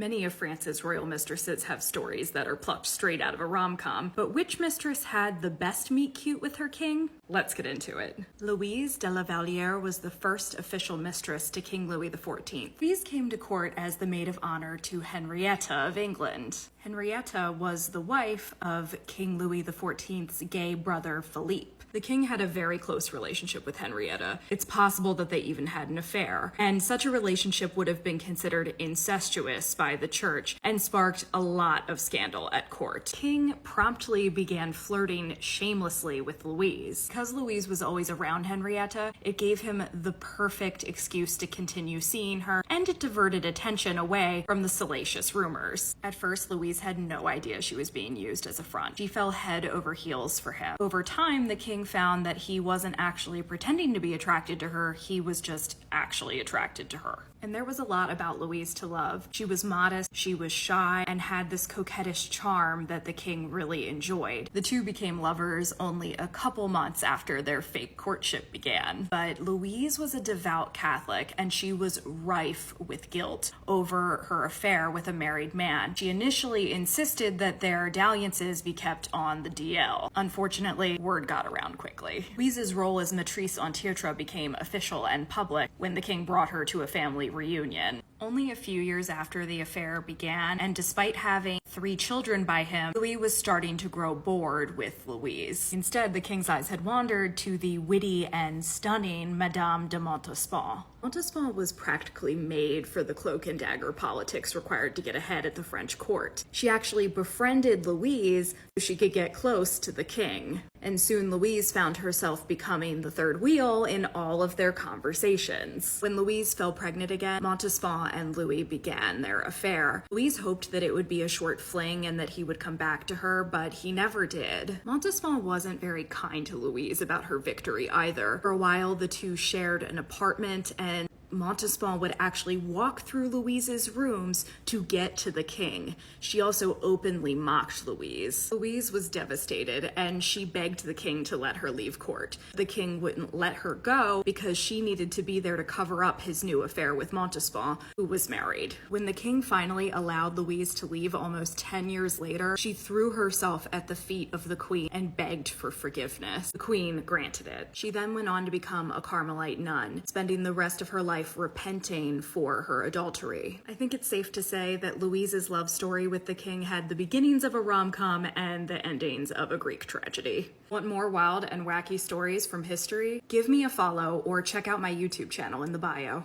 Many of France's royal mistresses have stories that are plucked straight out of a rom-com, but which mistress had the best meet cute with her king? Let's get into it. Louise de la Valliere was the first official mistress to King Louis XIV. Louise came to court as the maid of honor to Henrietta of England. Henrietta was the wife of King Louis XIV's gay brother Philippe. The king had a very close relationship with Henrietta. It's possible that they even had an affair, and such a relationship would have been considered incestuous by the church and sparked a lot of scandal at court. The king promptly began flirting shamelessly with Louise. Because Louise was always around Henrietta, it gave him the perfect excuse to continue seeing her, and it diverted attention away from the salacious rumors. At first, Louise had no idea she was being used as a front. She fell head over heels for him. Over time, the king found that he wasn't actually pretending to be attracted to her, he was just actually attracted to her. And there was a lot about Louise to love. She was modest, she was shy, and had this coquettish charm that the king really enjoyed. The two became lovers only a couple months after their fake courtship began. But Louise was a devout Catholic, and she was rife with guilt over her affair with a married man. She initially insisted that their dalliances be kept on the DL. Unfortunately, word got around quickly. Louise's role as maîtresse en titre became official and public when the king brought her to a family reunion. Only a few years after the affair began, and despite having 3 children by him, Louis was starting to grow bored with Louise. Instead, the king's eyes had wandered to the witty and stunning Madame de Montespan. Montespan was practically made for the cloak and dagger politics required to get ahead at the French court. She actually befriended Louise so she could get close to the king. And soon Louise found herself becoming the third wheel in all of their conversations. When Louise fell pregnant again, Montespan and Louis began their affair. Louise hoped that it would be a short fling and that he would come back to her, but he never did. Montespan wasn't very kind to Louise about her victory either. For a while, the two shared an apartment, and Montespan would actually walk through Louise's rooms to get to the king. She also openly mocked Louise. Louise was devastated, and she begged the king to let her leave court. The king wouldn't let her go because she needed to be there to cover up his new affair with Montespan, who was married. When the king finally allowed Louise to leave almost 10 years later, she threw herself at the feet of the queen and begged for forgiveness. The queen granted it. She then went on to become a Carmelite nun, spending the rest of her life repenting for her adultery. I think it's safe to say that Louise's love story with the king had the beginnings of a rom-com and the endings of a Greek tragedy. Want more wild and wacky stories from history? Give me a follow or check out my YouTube channel in the bio.